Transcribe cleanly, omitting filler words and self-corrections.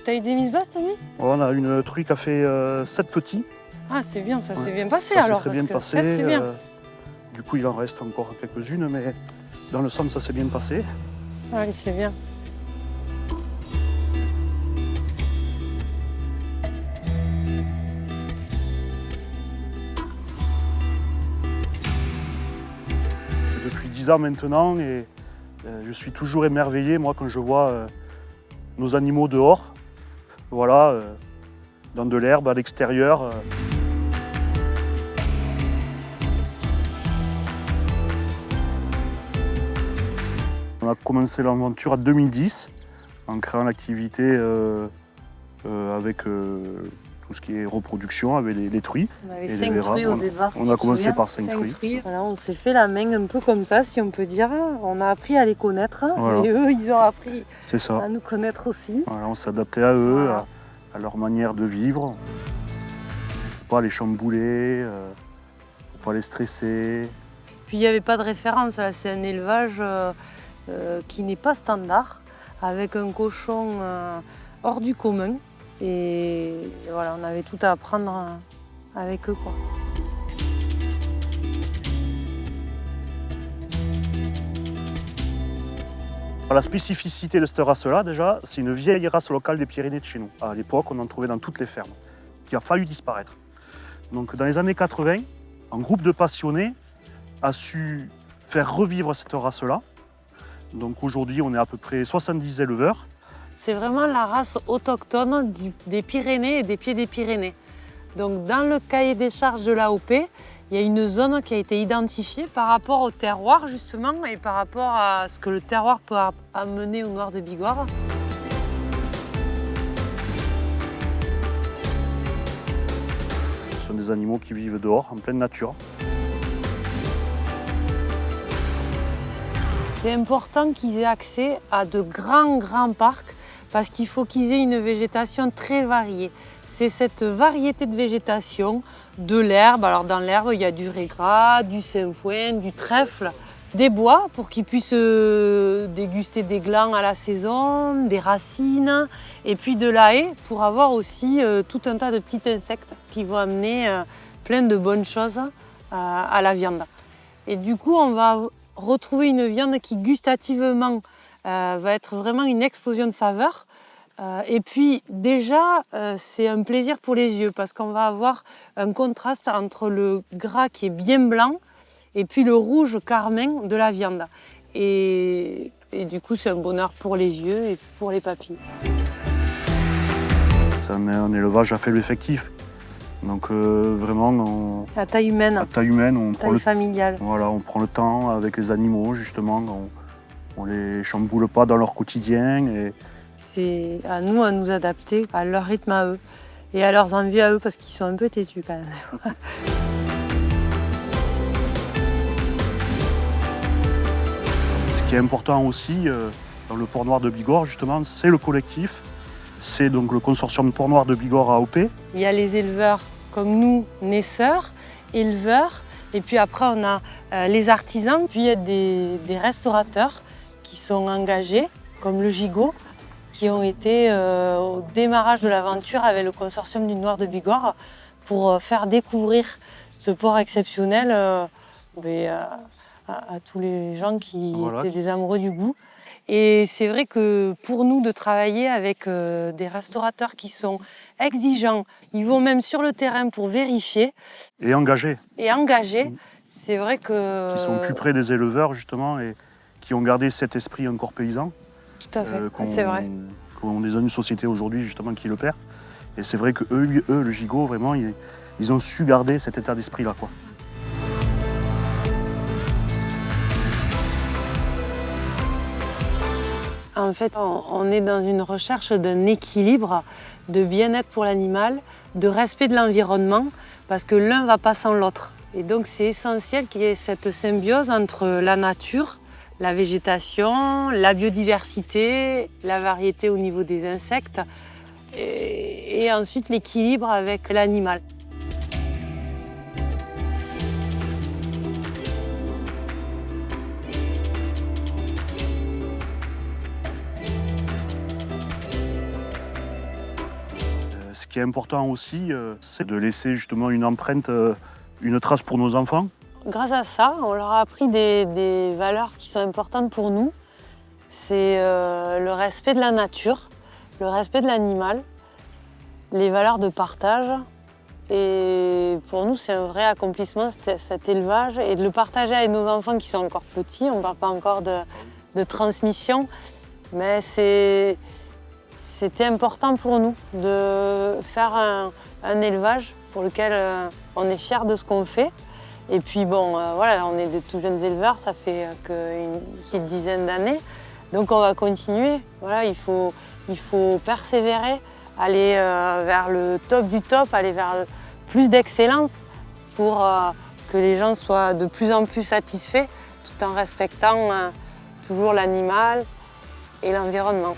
T'as eu des mises basses, Tommy? On a une truie qui a fait 7 petits. Ah, c'est bien, ça s'est bien passé Ça alors. s'est très bien parce que passé. 7, c'est bien. Du coup, il en reste encore quelques-unes, mais dans le somme, ça s'est bien passé. Oui, c'est bien. Depuis 10 ans maintenant, et je suis toujours émerveillé, moi, quand je vois nos animaux dehors. Voilà, dans de l'herbe, à l'extérieur. On a commencé l'aventure en 2010, en créant l'activité avec tout ce qui est reproduction, avec les truies. On avait Et les 5 verras, truies au départ. on a commencé par 5 truies. Voilà, on s'est fait la main un peu comme ça, si on peut dire. On a appris à les connaître. Voilà. Et eux, ils ont appris C'est ça. à nous connaître aussi. Voilà, on s'adaptait à eux, Voilà. à leur manière de vivre. Faut pas les chambouler, faut pas les stresser. Puis il n'y avait pas de référence, là, c'est un élevage qui n'est pas standard, avec un cochon hors du commun. Et voilà, on avait tout à apprendre avec eux, quoi. La spécificité de cette race-là, déjà, c'est une vieille race locale des Pyrénées de chez nous. À l'époque, on en trouvait dans toutes les fermes, qui a failli disparaître. Donc dans les années 80, un groupe de passionnés a su faire revivre cette race-là. Donc aujourd'hui, on est à peu près 70 éleveurs. C'est vraiment la race autochtone des Pyrénées et des Pieds des Pyrénées. Donc dans le cahier des charges de l'AOP, il y a une zone qui a été identifiée par rapport au terroir justement et par rapport à ce que le terroir peut amener au noir de Bigorre. Ce sont des animaux qui vivent dehors, en pleine nature. C'est important qu'ils aient accès à de grands parcs parce qu'il faut qu'ils aient une végétation très variée. C'est cette variété de végétation, de l'herbe. Alors dans l'herbe, il y a du régras, du sainfoin, du trèfle, des bois pour qu'ils puissent déguster des glands à la saison, des racines, et puis de la haie pour avoir aussi tout un tas de petits insectes qui vont amener plein de bonnes choses à la viande. Et du coup, on va retrouver une viande qui gustativement va être vraiment une explosion de saveurs. Et puis déjà, c'est un plaisir pour les yeux parce qu'on va avoir un contraste entre le gras qui est bien blanc et puis le rouge carmin de la viande. Et du coup, c'est un bonheur pour les yeux et pour les papilles. C'est un élevage à faible effectif. Donc vraiment, À taille humaine, à taille humaine, on prend taille familiale. voilà, on prend le temps avec les animaux, justement. On les chamboule pas dans leur quotidien. Et C'est à nous adapter à leur rythme à eux et à leurs envies à eux parce qu'ils sont un peu têtus quand même. ce qui est important aussi dans le Port Noir de Bigorre, justement, c'est le collectif. C'est donc le consortium Port Noir de Bigorre AOP. Il y a les éleveurs comme nous, naisseurs, éleveurs, et puis après on a les artisans, puis il y a des restaurateurs qui sont engagés, comme le Gigot, qui ont été au démarrage de l'aventure avec le consortium du Noir de Bigorre pour faire découvrir ce port exceptionnel à tous les gens qui étaient des amoureux du goût. Et c'est vrai que pour nous, de travailler avec des restaurateurs qui sont exigeants, ils vont même sur le terrain pour vérifier. Et engagés. C'est vrai que... Qui sont plus près des éleveurs, justement, et qui ont gardé cet esprit encore paysan. Tout à fait, c'est vrai. On est dans une société aujourd'hui, justement, qui le perd. Et c'est vrai que eux, le Gigot, vraiment, ils ont su garder cet état d'esprit-là, quoi. En fait, on est dans une recherche d'un équilibre, de bien-être pour l'animal, de respect de l'environnement, parce que l'un ne va pas sans l'autre. Et donc c'est essentiel qu'il y ait cette symbiose entre la nature, la végétation, la biodiversité, la variété au niveau des insectes, et ensuite l'équilibre avec l'animal. Ce qui est important aussi, c'est de laisser justement une empreinte, une trace pour nos enfants. Grâce à ça, on leur a appris des valeurs qui sont importantes pour nous. C'est le respect de la nature, le respect de l'animal, les valeurs de partage. Et pour nous, c'est un vrai accomplissement, cet élevage. Et de le partager avec nos enfants qui sont encore petits, on ne parle pas encore de transmission, mais c'était important pour nous de faire un élevage pour lequel on est fiers de ce qu'on fait. Et puis bon, voilà, on est des tout jeunes éleveurs, ça fait qu'une petite dizaine d'années. Donc on va continuer. Voilà, il faut persévérer, aller vers le top du top, aller vers plus d'excellence pour que les gens soient de plus en plus satisfaits tout en respectant toujours l'animal et l'environnement.